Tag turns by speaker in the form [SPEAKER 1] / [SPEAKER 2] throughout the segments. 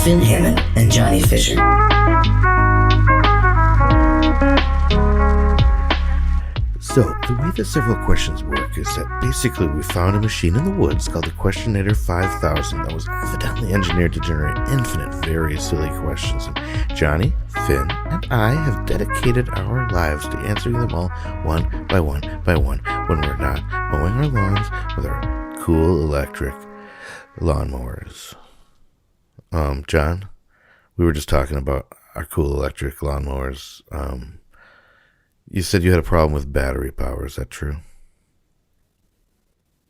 [SPEAKER 1] Finn Hammond and Johnny Fisher.
[SPEAKER 2] So, the way the several questions work is that basically we found a machine in the woods called the Questionator 5000 that was evidently engineered to generate infinite, very silly questions. And Johnny, Finn, and I have dedicated our lives to answering them all one by one by one when we're not mowing our lawns with our cool electric lawnmowers. John, we were just talking about our cool electric lawnmowers. You said you had a problem with battery power. Is that true?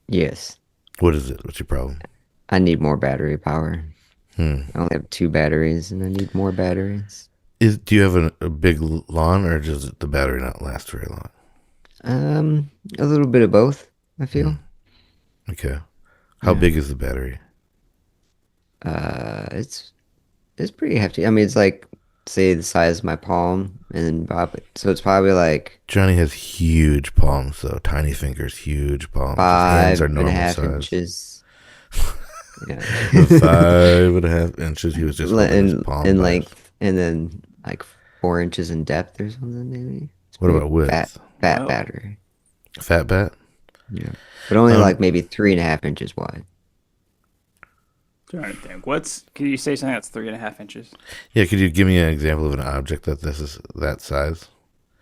[SPEAKER 3] Yes.
[SPEAKER 2] What is it? What's your problem?
[SPEAKER 3] I need more battery power.
[SPEAKER 2] I
[SPEAKER 3] only have 2 batteries, and I need more batteries.
[SPEAKER 2] Do you have a big lawn, or does the battery not last very long?
[SPEAKER 3] A little bit of both, I feel.
[SPEAKER 2] Okay. How big is the battery?
[SPEAKER 3] It's pretty hefty. I mean, it's like, say, the size of my palm, and then so it's probably like
[SPEAKER 2] Johnny has huge palms, though. Tiny fingers, huge palms. His hands are normal
[SPEAKER 3] 5.5
[SPEAKER 2] size.
[SPEAKER 3] inches. Yeah.
[SPEAKER 2] 5.5 inches. He was just holding his palm
[SPEAKER 3] in
[SPEAKER 2] back.
[SPEAKER 3] length, and then like 4 inches in depth or something, maybe. It's
[SPEAKER 2] What about width?
[SPEAKER 3] Fat battery.
[SPEAKER 2] Fat bat?
[SPEAKER 3] Yeah, but only like maybe 3.5 inches wide.
[SPEAKER 4] Trying to think. Can you say something that's 3.5 inches?
[SPEAKER 2] Yeah, could you give me an example of an object that this is that size?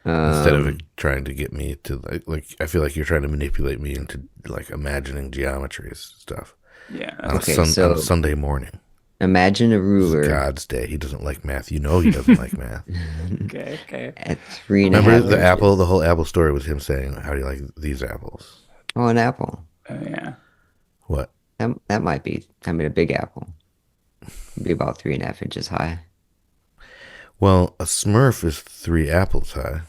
[SPEAKER 2] Instead of it trying to get me to, like, I feel like you're trying to manipulate me into, like, imagining geometries stuff.
[SPEAKER 4] Yeah.
[SPEAKER 2] On
[SPEAKER 3] so
[SPEAKER 2] a Sunday morning.
[SPEAKER 3] Imagine a ruler.
[SPEAKER 2] It's God's day. He doesn't like math. You know he doesn't like math.
[SPEAKER 4] Okay.
[SPEAKER 3] At 3.5
[SPEAKER 2] Remember the
[SPEAKER 3] inches.
[SPEAKER 2] apple? The whole apple story was him saying, how do you like these apples?
[SPEAKER 3] Oh, an apple.
[SPEAKER 4] Oh, yeah.
[SPEAKER 2] What?
[SPEAKER 3] That might be. I mean, a big apple. It'd be about 3.5 inches high.
[SPEAKER 2] Well, a Smurf is 3 apples high.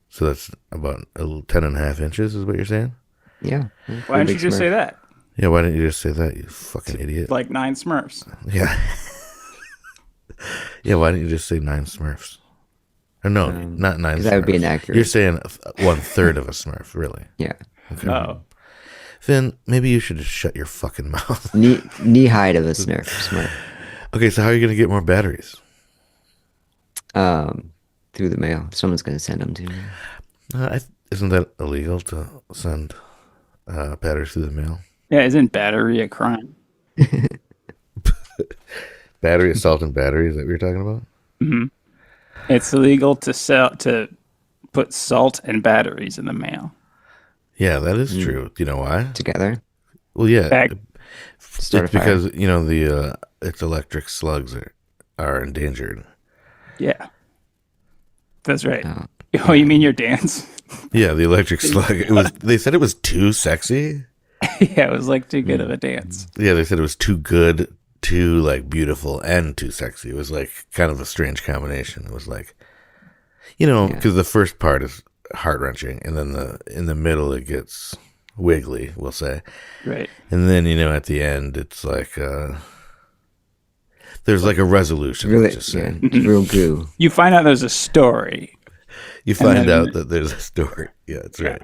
[SPEAKER 2] So that's about 10.5 inches is what you're saying?
[SPEAKER 3] Yeah.
[SPEAKER 4] Why didn't you just say that?
[SPEAKER 2] Yeah, why didn't you just say that, you fucking idiot?
[SPEAKER 4] Like 9 Smurfs.
[SPEAKER 2] Yeah. Yeah, why didn't you just say 9 Smurfs? Or no, not 9 Smurfs.
[SPEAKER 3] Because that would be inaccurate.
[SPEAKER 2] You're saying 1/3 of a Smurf, really?
[SPEAKER 3] Yeah.
[SPEAKER 2] Okay.
[SPEAKER 4] Oh.
[SPEAKER 2] Finn, maybe you should just shut your fucking mouth.
[SPEAKER 3] Knee height of a Smurf.
[SPEAKER 2] Okay, so how are you going to get more batteries?
[SPEAKER 3] Through the mail. Someone's going to send them to me.
[SPEAKER 2] Isn't that illegal to send batteries through the mail?
[SPEAKER 4] Yeah, isn't battery a crime?
[SPEAKER 2] Battery assault and battery, is that what you're talking about?
[SPEAKER 4] Mm-hmm. It's illegal to put salt and batteries in the mail.
[SPEAKER 2] Yeah, that is true. Do you know why?
[SPEAKER 3] Together?
[SPEAKER 2] Well, yeah. It's
[SPEAKER 3] Start a fire.
[SPEAKER 2] because, its electric slugs are endangered.
[SPEAKER 4] Yeah. That's right. Oh, you mean your dance?
[SPEAKER 2] Yeah, the electric slug. They said it was too sexy.
[SPEAKER 4] Yeah, it was like too good of a dance.
[SPEAKER 2] Yeah, they said it was too good, too like beautiful, and too sexy. It was like kind of a strange combination. It was like, because the first part is heart-wrenching, and then in the middle it gets wiggly, we'll say.
[SPEAKER 4] Right.
[SPEAKER 2] And then, at the end it's like there's like a resolution.
[SPEAKER 3] Really,
[SPEAKER 2] let's just say.
[SPEAKER 3] real goo.
[SPEAKER 4] You find out there's a story.
[SPEAKER 2] You find out that there's a story. Yeah, that's right.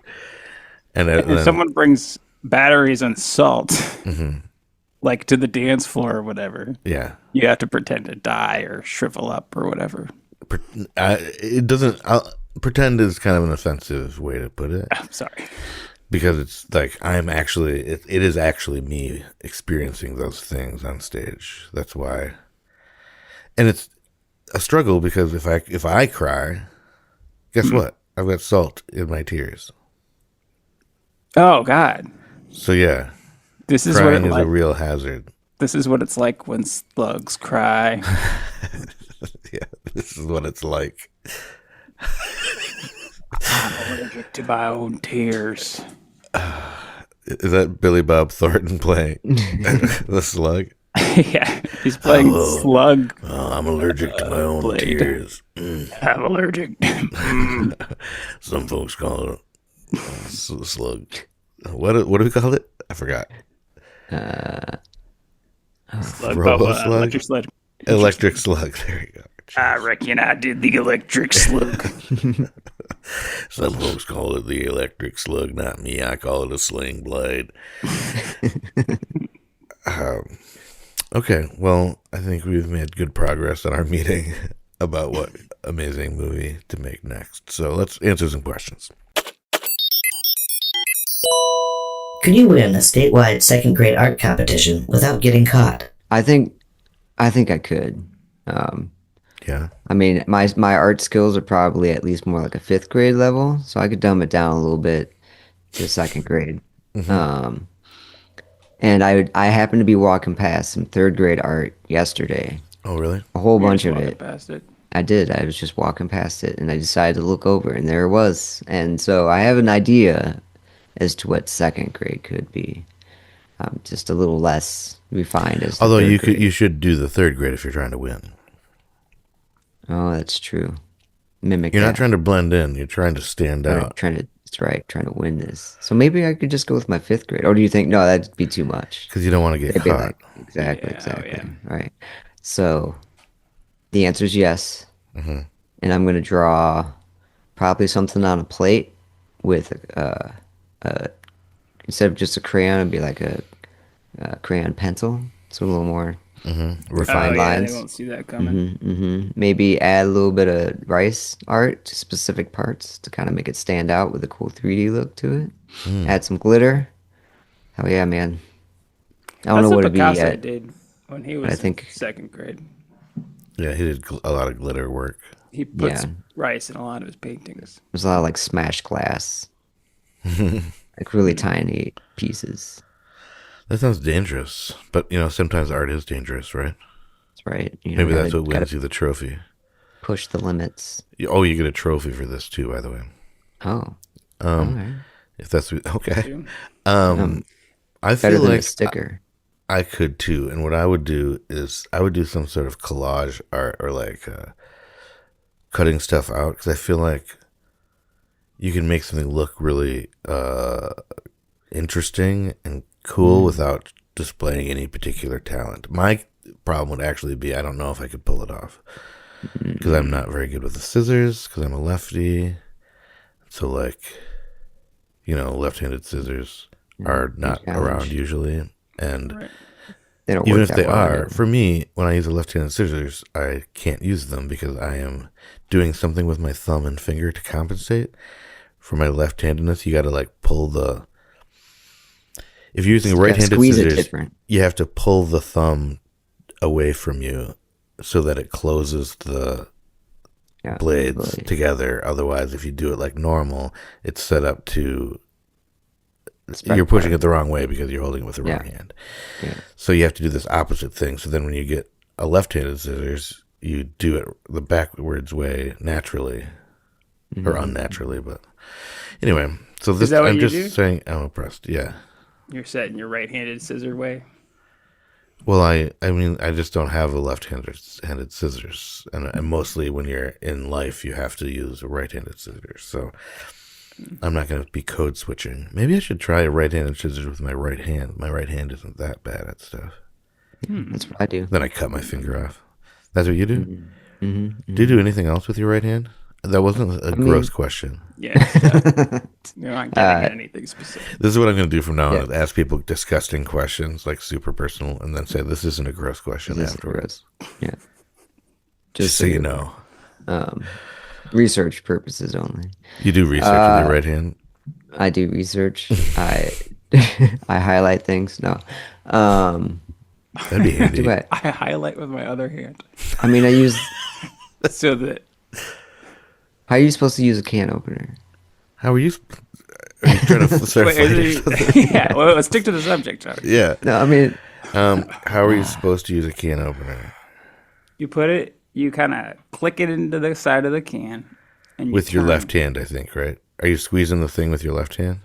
[SPEAKER 2] And then
[SPEAKER 4] someone brings batteries and salt, like to the dance floor or whatever.
[SPEAKER 2] Yeah.
[SPEAKER 4] You have to pretend to die or shrivel up or whatever.
[SPEAKER 2] It doesn't. Pretend is kind of an offensive way to put it.
[SPEAKER 4] I'm sorry.
[SPEAKER 2] Because it's like it is actually me experiencing those things on stage. That's why. And it's a struggle because if I cry, guess what? I've got salt in my tears.
[SPEAKER 4] Oh God.
[SPEAKER 2] So yeah,
[SPEAKER 4] this is
[SPEAKER 2] crying is a real hazard.
[SPEAKER 4] This is what it's like when slugs cry.
[SPEAKER 2] Yeah, this is what it's like.
[SPEAKER 4] I'm allergic to my own tears.
[SPEAKER 2] Is that Billy Bob Thornton playing the slug?
[SPEAKER 4] Yeah, he's playing slug.
[SPEAKER 2] I'm allergic to my own
[SPEAKER 4] Blade.
[SPEAKER 2] tears.
[SPEAKER 4] I'm allergic.
[SPEAKER 2] Some folks call it slug. What do we call it? I forgot.
[SPEAKER 4] Slug,
[SPEAKER 2] Robo
[SPEAKER 4] slug?
[SPEAKER 2] slug?
[SPEAKER 4] Electric slug.
[SPEAKER 2] Electric slug. There you go.
[SPEAKER 4] I reckon I did the electric slug.
[SPEAKER 2] Some folks call it the electric slug, not me. I call it a sling blade. Okay, well, I think we've made good progress on our meeting about what amazing movie to make next. So let's answer some questions.
[SPEAKER 1] Could you win a statewide second grade art competition without getting caught?
[SPEAKER 3] I think I could.
[SPEAKER 2] Yeah.
[SPEAKER 3] I mean, my art skills are probably at least more like a fifth grade level, so I could dumb it down a little bit to second grade. Um, and I happened to be walking past some third grade art yesterday,
[SPEAKER 2] Oh, really?
[SPEAKER 3] a whole
[SPEAKER 4] You're
[SPEAKER 3] bunch
[SPEAKER 4] just
[SPEAKER 3] of
[SPEAKER 4] walking
[SPEAKER 3] it.
[SPEAKER 4] past it.
[SPEAKER 3] I did. I was just walking past it, and I decided to look over, and there it was. And so I have an idea as to what second grade could be. Just a little less refined as the
[SPEAKER 2] Although
[SPEAKER 3] third
[SPEAKER 2] you
[SPEAKER 3] grade.
[SPEAKER 2] you should do the third grade if you're trying to win.
[SPEAKER 3] Oh, that's true. Mimic
[SPEAKER 2] You're
[SPEAKER 3] that.
[SPEAKER 2] not trying to blend in. You're trying to stand out.
[SPEAKER 3] That's right, trying to win this. So maybe I could just go with my fifth grade. Or do you think, no, that'd be too much?
[SPEAKER 2] Because you don't want to get
[SPEAKER 3] It'd be
[SPEAKER 2] caught.
[SPEAKER 3] like, exactly,
[SPEAKER 4] Yeah,
[SPEAKER 3] exactly.
[SPEAKER 4] yeah.
[SPEAKER 3] All right. So the answer is yes.
[SPEAKER 2] Mm-hmm.
[SPEAKER 3] And I'm going to draw probably something on a plate with, instead of just a crayon, it'd be like a crayon pencil. So a little more refined
[SPEAKER 4] Oh, yeah,
[SPEAKER 3] lines.
[SPEAKER 4] they won't see that coming.
[SPEAKER 3] Maybe add a little bit of rice art to specific parts to kind of make it stand out with a cool 3D look to it. Add some glitter. Hell yeah, man. I don't
[SPEAKER 4] That's
[SPEAKER 3] know
[SPEAKER 4] what
[SPEAKER 3] what it'd be
[SPEAKER 4] Picasso
[SPEAKER 3] yet.
[SPEAKER 4] did when he
[SPEAKER 3] I
[SPEAKER 4] was
[SPEAKER 3] think-
[SPEAKER 4] in second grade.
[SPEAKER 2] Yeah, he did a lot of glitter work.
[SPEAKER 4] He puts
[SPEAKER 3] Yeah.
[SPEAKER 4] rice in a lot of his paintings.
[SPEAKER 3] There's a lot of like smashed glass, like really tiny pieces.
[SPEAKER 2] That sounds dangerous. But, sometimes art is dangerous, right?
[SPEAKER 3] That's right.
[SPEAKER 2] Maybe that's what
[SPEAKER 3] gotta
[SPEAKER 2] wins you the trophy.
[SPEAKER 3] push the limits.
[SPEAKER 2] Oh, you get a trophy for this too, by the way.
[SPEAKER 3] Oh, all right.
[SPEAKER 2] If that's okay.
[SPEAKER 4] Too.
[SPEAKER 2] I
[SPEAKER 3] Better
[SPEAKER 2] feel
[SPEAKER 3] than a
[SPEAKER 2] like
[SPEAKER 3] sticker.
[SPEAKER 2] I could too. And what I would do is I would do some sort of collage art or like cutting stuff out because I feel like you can make something look really interesting and cool without displaying any particular talent. My problem would actually be I don't know if I could pull it off because I'm not very good with the scissors because I'm a lefty. So like, left-handed scissors are not
[SPEAKER 3] challenge.
[SPEAKER 2] around usually. And
[SPEAKER 4] Right.
[SPEAKER 3] They don't
[SPEAKER 2] even
[SPEAKER 3] work
[SPEAKER 2] if
[SPEAKER 3] that
[SPEAKER 2] they
[SPEAKER 3] well
[SPEAKER 2] are,
[SPEAKER 3] anyway.
[SPEAKER 2] for me, when I use a left-handed scissors, I can't use them because I am doing something with my thumb and finger to compensate for my left-handedness. You got to like pull the. If you're using
[SPEAKER 3] You gotta
[SPEAKER 2] right-handed
[SPEAKER 3] squeeze it
[SPEAKER 2] scissors,
[SPEAKER 3] different.
[SPEAKER 2] you have to pull the thumb away from you so that it closes the
[SPEAKER 3] Yeah,
[SPEAKER 2] blades
[SPEAKER 3] blade.
[SPEAKER 2] together. Otherwise, if you do it like normal, it's set up to.
[SPEAKER 3] Spread
[SPEAKER 2] You're pushing
[SPEAKER 3] apart.
[SPEAKER 2] it the wrong way because you're holding it with the wrong hand.
[SPEAKER 3] Yeah.
[SPEAKER 2] So you have to do this opposite thing. So then when you get a left-handed scissors, you do it the backwards way naturally or unnaturally. But anyway, so this
[SPEAKER 4] that what
[SPEAKER 2] I'm
[SPEAKER 4] you
[SPEAKER 2] just
[SPEAKER 4] do?
[SPEAKER 2] saying I'm impressed. Yeah.
[SPEAKER 4] You're set in your right-handed scissor way.
[SPEAKER 2] Well, I mean, I just don't have a left-handed scissors, and mostly when you're in life, you have to use right-handed scissors. So I'm not going to be code switching. Maybe I should try a right-handed scissors with my right hand. My right hand isn't that bad at stuff.
[SPEAKER 3] That's what I do.
[SPEAKER 2] Then I cut my finger off. That's what you do?
[SPEAKER 3] Mm-hmm.
[SPEAKER 2] Do you do anything else with your right hand? That wasn't a gross question.
[SPEAKER 4] Yeah. You're not getting at anything specific.
[SPEAKER 2] This is what I'm going to do from now on.
[SPEAKER 3] Yeah.
[SPEAKER 2] Ask people disgusting questions, like super personal, and then say, this isn't a gross question
[SPEAKER 3] This is
[SPEAKER 2] afterwards.
[SPEAKER 3] gross. Yeah.
[SPEAKER 2] Just so you know.
[SPEAKER 3] Research purposes only.
[SPEAKER 2] You do research with your right hand?
[SPEAKER 3] I do research. I I highlight things. No.
[SPEAKER 2] That'd be handy.
[SPEAKER 3] Do I?
[SPEAKER 4] I highlight with my other hand
[SPEAKER 3] I mean, I use.
[SPEAKER 4] so that
[SPEAKER 3] How are you supposed to use a can opener?
[SPEAKER 2] How are you? Are you trying to start
[SPEAKER 4] Wait,
[SPEAKER 2] fighting?
[SPEAKER 4] is it- yeah. Well, let's stick to the subject, Charlie.
[SPEAKER 2] Yeah.
[SPEAKER 3] No, I mean,
[SPEAKER 2] How are you supposed to use a can opener?
[SPEAKER 4] You put it. You kind of click it into the side of the can, and you
[SPEAKER 2] With your
[SPEAKER 4] turn.
[SPEAKER 2] left hand, I think, right? Are you squeezing the thing with your left hand?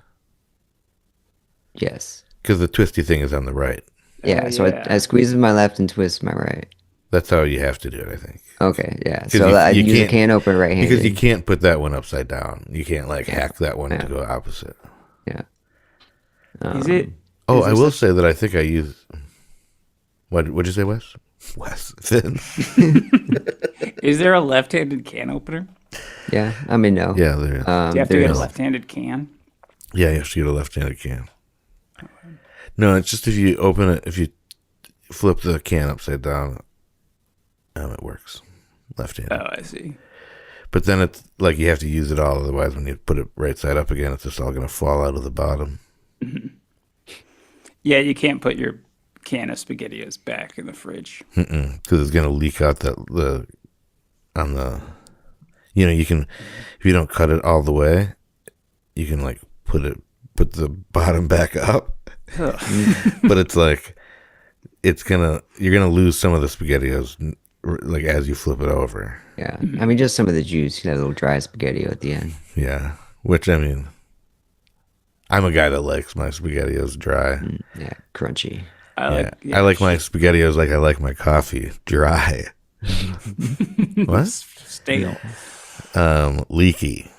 [SPEAKER 3] yes.
[SPEAKER 2] Because the twisty thing is on the right.
[SPEAKER 3] Yeah. So
[SPEAKER 4] yeah.
[SPEAKER 3] I squeeze with my left and twist with my right.
[SPEAKER 2] That's how you have to do it, I think.
[SPEAKER 3] Okay. Yeah.
[SPEAKER 2] 'Cause
[SPEAKER 3] So I use a
[SPEAKER 2] can't-
[SPEAKER 3] can opener right handed.
[SPEAKER 2] Because you can't put that one upside down. You can't like hack that one to go opposite.
[SPEAKER 3] Yeah.
[SPEAKER 4] Is it?
[SPEAKER 2] Oh,
[SPEAKER 4] Is
[SPEAKER 2] I
[SPEAKER 4] there
[SPEAKER 2] will
[SPEAKER 4] such-
[SPEAKER 2] say that I think I use. What'd you say, Wes? Wes. Finn.
[SPEAKER 4] Is there a left-handed can opener?
[SPEAKER 3] Yeah. I mean, no.
[SPEAKER 2] Yeah, there.
[SPEAKER 4] Do you have to
[SPEAKER 3] there
[SPEAKER 4] get a
[SPEAKER 3] is.
[SPEAKER 4] left-handed can?
[SPEAKER 2] Yeah, you have to get a left-handed can. No, it's just if you open it, if you flip the can upside down, it works. Left-handed.
[SPEAKER 4] Oh, I see.
[SPEAKER 2] But then it's like you have to use it all, otherwise when you put it right side up again, it's just all going to fall out of the bottom.
[SPEAKER 4] Mm-hmm. Yeah, you can't put your can of SpaghettiOs back in the fridge.
[SPEAKER 2] Because it's going to leak out on the, you can, if you don't cut it all the way, you can like put the bottom back up. But it's like, you're going to lose some of the SpaghettiOs like as you flip it over.
[SPEAKER 3] Yeah. I mean, just some of the juice. You have a little dry spaghetti at the end.
[SPEAKER 2] Yeah. Which, I mean, I'm a guy that likes my SpaghettiOs dry.
[SPEAKER 3] Yeah. Crunchy.
[SPEAKER 2] I like my SpaghettiOs like I like my coffee, dry. What?
[SPEAKER 4] Stale.
[SPEAKER 2] Leaky.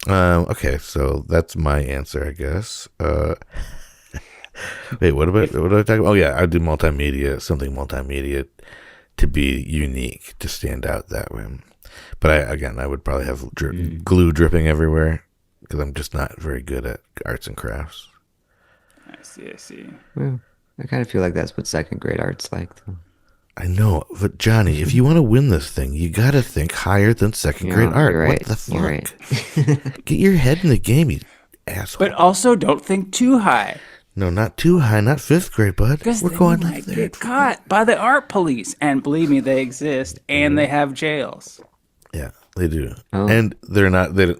[SPEAKER 2] Okay, so that's my answer, I guess. Wait, what do I talk about? Oh yeah, I do something multimedia to be unique, to stand out that way. But I would probably have glue dripping everywhere because I'm just not very good at arts and crafts.
[SPEAKER 4] I see.
[SPEAKER 3] Well, I kind of feel like that's what second grade art's like, though.
[SPEAKER 2] I know, but Johnny, if you want to win this thing, you got to think higher than second grade art.
[SPEAKER 3] You're right.
[SPEAKER 2] What the fuck?
[SPEAKER 3] You're right.
[SPEAKER 2] Get your head in the game, you asshole.
[SPEAKER 4] But also, don't think too high.
[SPEAKER 2] No, not too high, not fifth grade, bud.
[SPEAKER 4] Because
[SPEAKER 2] We're
[SPEAKER 4] then
[SPEAKER 2] going
[SPEAKER 4] you
[SPEAKER 2] like
[SPEAKER 4] might
[SPEAKER 2] there.
[SPEAKER 4] get caught by the art police. And believe me, they exist, and they have jails.
[SPEAKER 2] Yeah, they do,
[SPEAKER 3] Oh.
[SPEAKER 2] and they're not. They're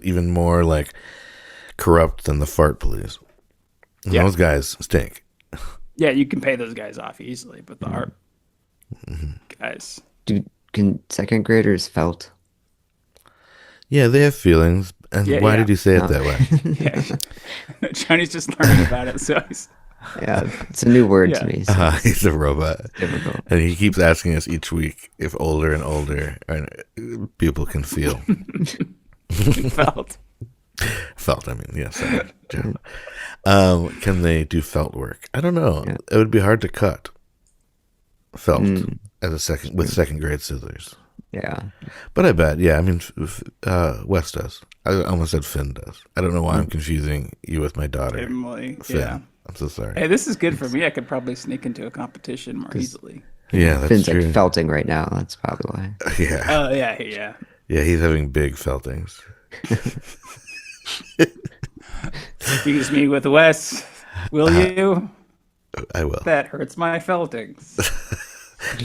[SPEAKER 2] even more like corrupt than the fart police. And
[SPEAKER 4] Yeah.
[SPEAKER 2] those guys stink.
[SPEAKER 4] Yeah, you can pay those guys off easily, but the art guys.
[SPEAKER 3] Can second graders felt?
[SPEAKER 2] Yeah, they have feelings. And
[SPEAKER 4] Yeah,
[SPEAKER 2] why
[SPEAKER 4] yeah.
[SPEAKER 2] did you say it that way?
[SPEAKER 4] Yeah. Johnny's just learning about it, so he's...
[SPEAKER 3] Yeah, it's a new word
[SPEAKER 4] Yeah.
[SPEAKER 3] to me. So
[SPEAKER 2] He's a robot,
[SPEAKER 3] difficult.
[SPEAKER 2] and he keeps asking us each week if older and older people can feel.
[SPEAKER 4] felt.
[SPEAKER 2] Felt, I mean, yes. Can they do felt work? I don't know.
[SPEAKER 3] Yeah.
[SPEAKER 2] It would be hard to cut felt with second grade scissors.
[SPEAKER 3] Yeah.
[SPEAKER 2] But I bet, yeah. I mean, Wes does. I almost said Finn does. I don't know why I'm confusing you with my daughter.
[SPEAKER 4] Emily,
[SPEAKER 2] Finn.
[SPEAKER 4] yeah.
[SPEAKER 2] I'm so sorry.
[SPEAKER 4] Hey, this is good for me. I could probably sneak into a competition more easily.
[SPEAKER 2] Yeah, that's
[SPEAKER 3] Finn's
[SPEAKER 2] true.
[SPEAKER 3] like felting right now. That's probably why.
[SPEAKER 2] Yeah,
[SPEAKER 4] Oh, yeah.
[SPEAKER 2] yeah. He's having big feltings.
[SPEAKER 4] Excuse me with Wes, will you?
[SPEAKER 2] I will.
[SPEAKER 4] That hurts my feltings.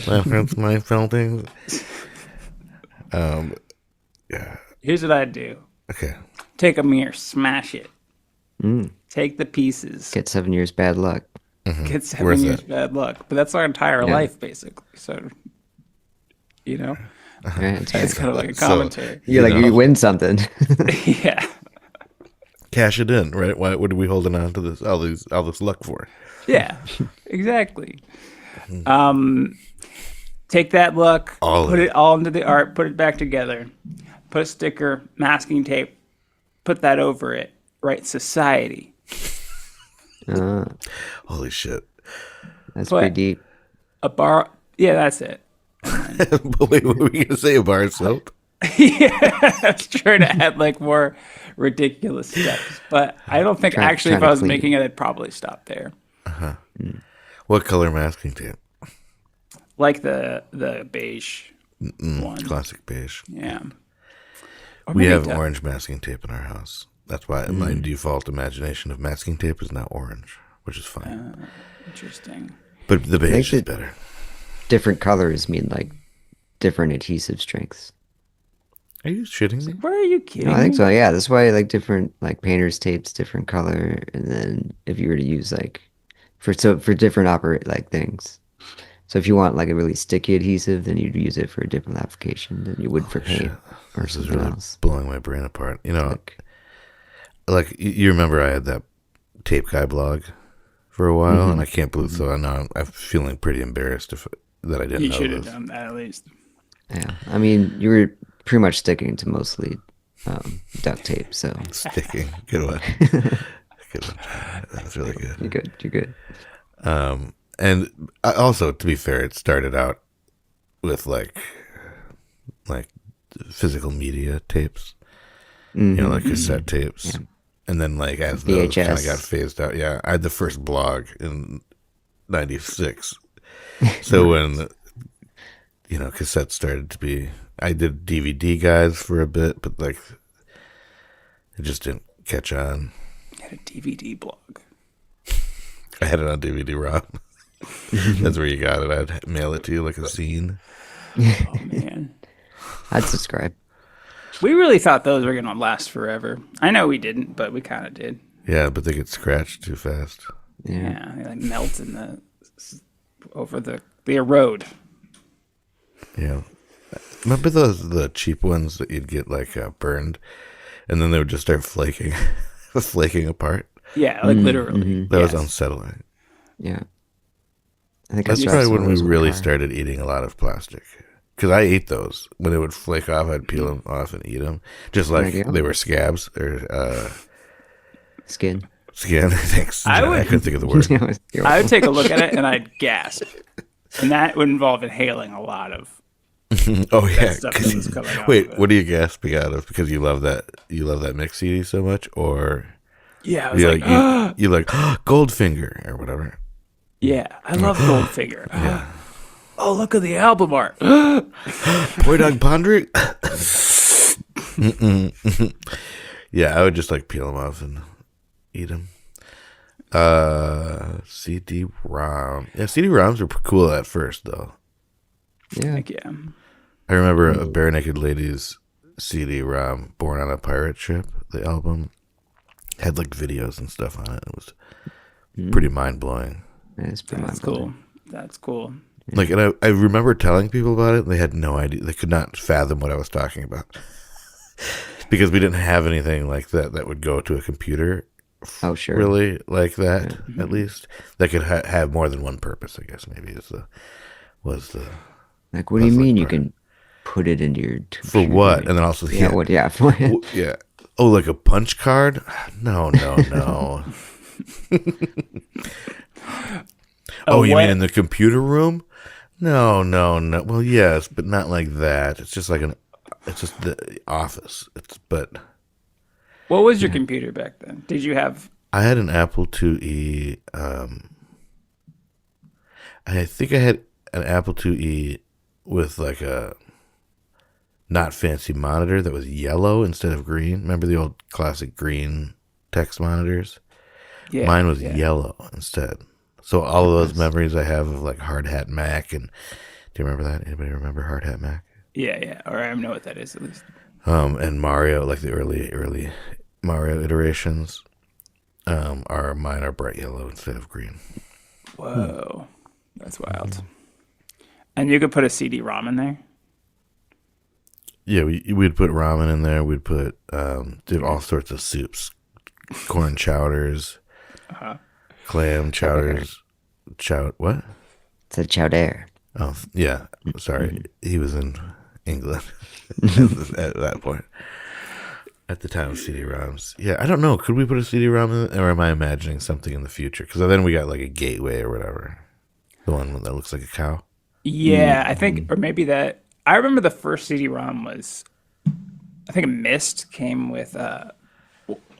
[SPEAKER 2] That hurts my feltings. Yeah.
[SPEAKER 4] Here's what I'd do.
[SPEAKER 2] Okay.
[SPEAKER 4] Take a mirror, smash it. Take the pieces.
[SPEAKER 3] Get 7 years bad luck.
[SPEAKER 4] Get 7
[SPEAKER 2] Where's
[SPEAKER 4] years
[SPEAKER 2] that?
[SPEAKER 4] bad luck. But that's our entire
[SPEAKER 3] Yeah.
[SPEAKER 4] life, basically. So,
[SPEAKER 3] Right?
[SPEAKER 4] it's kind of like a
[SPEAKER 2] So-
[SPEAKER 4] commentary.
[SPEAKER 3] You're like,
[SPEAKER 2] know.
[SPEAKER 3] you win something.
[SPEAKER 4] Yeah.
[SPEAKER 2] Cash it in, right? What are we holding on to this all this luck for?
[SPEAKER 4] Yeah, exactly. Take that look,
[SPEAKER 2] All of
[SPEAKER 4] put
[SPEAKER 2] it.
[SPEAKER 4] it all into the art, put it back together, put a sticker, masking tape, put that over it. Write society.
[SPEAKER 2] Holy shit!
[SPEAKER 3] That's
[SPEAKER 4] But-
[SPEAKER 3] pretty deep.
[SPEAKER 4] A bar. Yeah, that's it.
[SPEAKER 2] But wait, what were we gonna say? A bar of soap?
[SPEAKER 4] Yeah, I was trying to add like more ridiculous steps, but I don't think
[SPEAKER 3] Trying
[SPEAKER 4] if
[SPEAKER 3] to
[SPEAKER 4] I was
[SPEAKER 3] clean
[SPEAKER 4] making it, I'd probably stop there.
[SPEAKER 2] What color masking tape?
[SPEAKER 4] Like the beige one.
[SPEAKER 2] Classic beige.
[SPEAKER 4] Yeah. Or
[SPEAKER 2] We
[SPEAKER 4] maybe
[SPEAKER 2] have
[SPEAKER 4] the-
[SPEAKER 2] orange masking tape in our house. That's why my default imagination of masking tape is now orange, which is fine.
[SPEAKER 4] Interesting.
[SPEAKER 2] But the beige
[SPEAKER 3] Makes
[SPEAKER 2] is
[SPEAKER 3] it-
[SPEAKER 2] better.
[SPEAKER 3] Different colors mean like different adhesive strengths.
[SPEAKER 2] Are you shitting me?
[SPEAKER 4] Where are you kidding?
[SPEAKER 3] No, I think so. Yeah, that's why like different like painters tapes different color, and then if you were to use like for different operate like things. So if you want like a really sticky adhesive, then you'd use it for a different application than you would for paint or
[SPEAKER 2] This is
[SPEAKER 3] something
[SPEAKER 2] really
[SPEAKER 3] else.
[SPEAKER 2] blowing my brain apart. You know,
[SPEAKER 3] Like,
[SPEAKER 2] you remember I had that tape guy blog for a while, and I can't believe. So now I'm feeling pretty embarrassed that I didn't
[SPEAKER 4] You
[SPEAKER 2] know
[SPEAKER 4] should have
[SPEAKER 2] this.
[SPEAKER 4] done that at least.
[SPEAKER 3] yeah, I mean, you were pretty much sticking to mostly duct tape, so
[SPEAKER 2] Sticking, good one, good one. That's really good.
[SPEAKER 3] you're good. You're good.
[SPEAKER 2] And also, to be fair, it started out with like physical media tapes, you know, like cassette tapes, and then like as those kind of
[SPEAKER 3] VHS.
[SPEAKER 2] got phased out, yeah, I had the first blog in '96. So when cassettes started to be, I did DVD guides for a bit, but like it just didn't catch on.
[SPEAKER 4] You had a DVD blog.
[SPEAKER 2] I had it on DVD-ROM. That's where you got it. I'd mail it to you like a scene.
[SPEAKER 4] Oh man,
[SPEAKER 3] I'd subscribe.
[SPEAKER 4] we really thought those were gonna last forever. I know we didn't, but we kind of did.
[SPEAKER 2] Yeah, but they get scratched too fast.
[SPEAKER 4] Yeah, they like melt over the erode.
[SPEAKER 2] Yeah. Remember the cheap ones that you'd get like burned, and then they would just start flaking, flaking apart?
[SPEAKER 4] Yeah, like literally.
[SPEAKER 2] That was unsettling.
[SPEAKER 3] Yeah. I think
[SPEAKER 2] That's
[SPEAKER 3] I
[SPEAKER 2] probably
[SPEAKER 3] saw
[SPEAKER 2] when we
[SPEAKER 3] those in
[SPEAKER 2] really
[SPEAKER 3] the car.
[SPEAKER 2] started eating a lot of plastic. Because I ate those. When it would flake off, I'd peel them off and eat them. Just like
[SPEAKER 3] There you go.
[SPEAKER 2] they were scabs or
[SPEAKER 3] Skin.
[SPEAKER 2] skin. Thanks.
[SPEAKER 4] I
[SPEAKER 2] I
[SPEAKER 4] would-
[SPEAKER 2] couldn't think of the word.
[SPEAKER 4] I would take a look at it and I'd gasp, and that would involve inhaling a lot of.
[SPEAKER 2] Oh yeah.
[SPEAKER 4] stuff that was coming out
[SPEAKER 2] Wait,
[SPEAKER 4] of it.
[SPEAKER 2] what are you gasping out of? Because you love that mix CD so much, or
[SPEAKER 4] Yeah, I was
[SPEAKER 2] you
[SPEAKER 4] like,
[SPEAKER 2] you like Goldfinger or whatever.
[SPEAKER 4] yeah, I love Goldfinger. Oh, look at the album art.
[SPEAKER 2] Boy Dog Pondering. Yeah, I would just like peel them off and eat them. CD-ROM. Yeah, CD-ROMs were cool at first, though.
[SPEAKER 3] Yeah.
[SPEAKER 4] Like, yeah.
[SPEAKER 2] I remember a Bare Naked Ladies CD-ROM, Born on a Pirate Ship. The album had like videos and stuff on it. It was pretty mind-blowing.
[SPEAKER 3] That's pretty
[SPEAKER 4] That's
[SPEAKER 3] mind-blowing.
[SPEAKER 4] cool. That's cool.
[SPEAKER 2] Like, and I remember telling people about it, and they had no idea. They could not fathom what I was talking about. Because we didn't have anything like that would go to a computer.
[SPEAKER 3] Oh, sure.
[SPEAKER 2] Really, like that, at least. That could have more than one purpose, I guess, maybe, was the...
[SPEAKER 3] Like, what do you
[SPEAKER 2] That's like
[SPEAKER 3] mean you
[SPEAKER 2] part.
[SPEAKER 3] can put it into your
[SPEAKER 2] For
[SPEAKER 3] computer?
[SPEAKER 2] what? And then also,
[SPEAKER 3] Yeah, what? Yeah. For what?
[SPEAKER 2] Yeah. Oh, like a punch card? No. Oh, you
[SPEAKER 4] what?
[SPEAKER 2] mean in the computer room? No. Well, yes, but not like that. It's just like it's just the office.
[SPEAKER 4] What was your computer back then? Did you have?
[SPEAKER 2] I had an Apple IIe. I think I had an Apple IIe with like a not fancy monitor that was yellow instead of green. Remember the old classic green text monitors?
[SPEAKER 4] Yeah,
[SPEAKER 2] Mine was
[SPEAKER 4] yeah.
[SPEAKER 2] yellow instead. So all of those memories I have of like Hard Hat Mac, and do you remember that? Anybody remember Hard Hat Mac?
[SPEAKER 4] Yeah. Or I know what that is at least.
[SPEAKER 2] And Mario, like the early Mario iterations, mine are bright yellow instead of green.
[SPEAKER 4] Whoa, that's wild. And you could put a CD-ROM in there.
[SPEAKER 2] Yeah, we'd put ramen in there. We'd put did all sorts of soups, corn chowders, clam chowders, what?
[SPEAKER 3] It's a chowder.
[SPEAKER 2] Oh yeah, sorry, he was in England at that point. At the time of CD-ROMs, yeah, I don't know. Could we put a CD-ROM in, or am I imagining something in the future? Because then we got like a gateway or whatever, the one that looks like a cow.
[SPEAKER 4] Yeah, I think, or maybe that. I remember the first CD-ROM was, I think, Myst came with a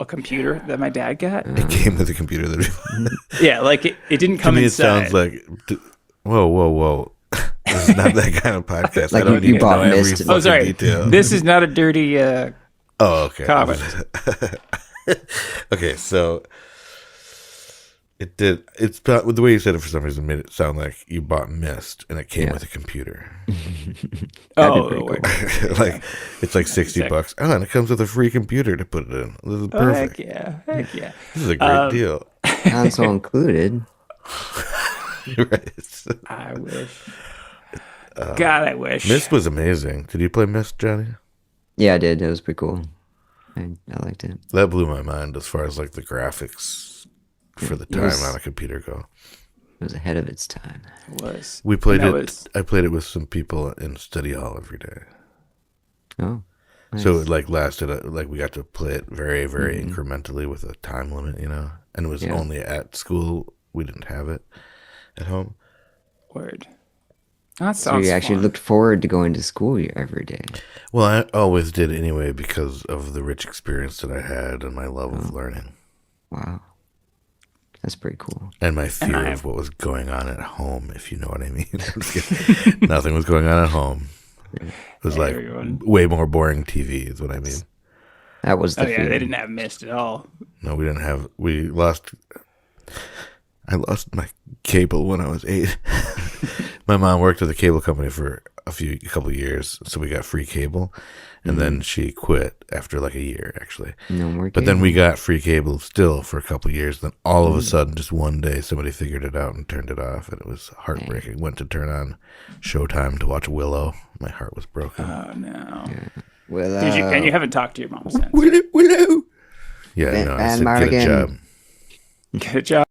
[SPEAKER 4] computer that my dad got.
[SPEAKER 2] It came with a computer that.
[SPEAKER 4] Yeah, like it didn't
[SPEAKER 2] To
[SPEAKER 4] come
[SPEAKER 2] me, it
[SPEAKER 4] inside.
[SPEAKER 2] sounds like. Whoa! This is not that kind of podcast.
[SPEAKER 3] Like
[SPEAKER 2] I don't
[SPEAKER 3] you
[SPEAKER 2] need to
[SPEAKER 3] bought
[SPEAKER 2] know every
[SPEAKER 3] Myst.
[SPEAKER 2] fucking
[SPEAKER 4] Oh, sorry.
[SPEAKER 2] detail.
[SPEAKER 4] This is not a dirty
[SPEAKER 2] Oh, okay.
[SPEAKER 4] comment.
[SPEAKER 2] Okay, so it did. It's the way you said it for some reason made it sound like you bought Myst and it came
[SPEAKER 3] Yeah.
[SPEAKER 2] with a computer.
[SPEAKER 4] Oh,
[SPEAKER 3] pretty
[SPEAKER 4] wait.
[SPEAKER 2] Like it's like $60. Oh, and it comes with a free computer to put it in. This is
[SPEAKER 4] Oh, heck
[SPEAKER 2] perfect.
[SPEAKER 4] yeah. Heck yeah.
[SPEAKER 2] This is a great deal.
[SPEAKER 3] Console included.
[SPEAKER 2] Right.
[SPEAKER 4] I wish. God, I wish.
[SPEAKER 2] Myst was amazing. Did you play Myst, Johnny?
[SPEAKER 3] Yeah, I did. It was pretty cool. I liked it.
[SPEAKER 2] That blew my mind as far as like the graphics for the time
[SPEAKER 3] was-
[SPEAKER 2] on a computer go.
[SPEAKER 3] It was ahead of its time.
[SPEAKER 4] It was.
[SPEAKER 2] We played
[SPEAKER 4] And
[SPEAKER 2] it.
[SPEAKER 4] that was-
[SPEAKER 2] I played it with some people in study hall every day.
[SPEAKER 3] Oh,
[SPEAKER 2] So it like lasted, like we got to play it very, very incrementally with a time limit, and it was
[SPEAKER 3] Yeah.
[SPEAKER 2] only at school. We didn't have it at home.
[SPEAKER 4] Word. That
[SPEAKER 3] so
[SPEAKER 4] sounds
[SPEAKER 3] you actually
[SPEAKER 4] fun.
[SPEAKER 3] looked forward to going to school every day.
[SPEAKER 2] Well, I always did anyway because of the rich experience that I had and my love of learning.
[SPEAKER 3] Wow. That's pretty cool.
[SPEAKER 2] And my fear of what was going on at home, if you know what I mean. I'm just kidding. Nothing was going on at home. It was like way more boring TV is what I mean.
[SPEAKER 3] That was the
[SPEAKER 4] yeah,
[SPEAKER 3] fear.
[SPEAKER 4] they didn't have Mist at all.
[SPEAKER 2] No, we didn't have. I lost my cable when I was 8. My mom worked at the cable company for a couple of years, so we got free cable, and then she quit after like a year, actually.
[SPEAKER 3] No more
[SPEAKER 2] But then
[SPEAKER 3] cable.
[SPEAKER 2] we got free cable still for a couple of years. Then all of a sudden, just one day, somebody figured it out and turned it off, and it was heartbreaking. Went to turn on Showtime to watch Willow. My heart was broken.
[SPEAKER 4] Oh no!
[SPEAKER 3] Well,
[SPEAKER 4] And you haven't talked to your mom since.
[SPEAKER 2] Willow. Yeah,
[SPEAKER 3] Ben-
[SPEAKER 2] no, I
[SPEAKER 3] Ben
[SPEAKER 2] said, get a
[SPEAKER 3] Mardigan.
[SPEAKER 2] job.
[SPEAKER 4] Good job.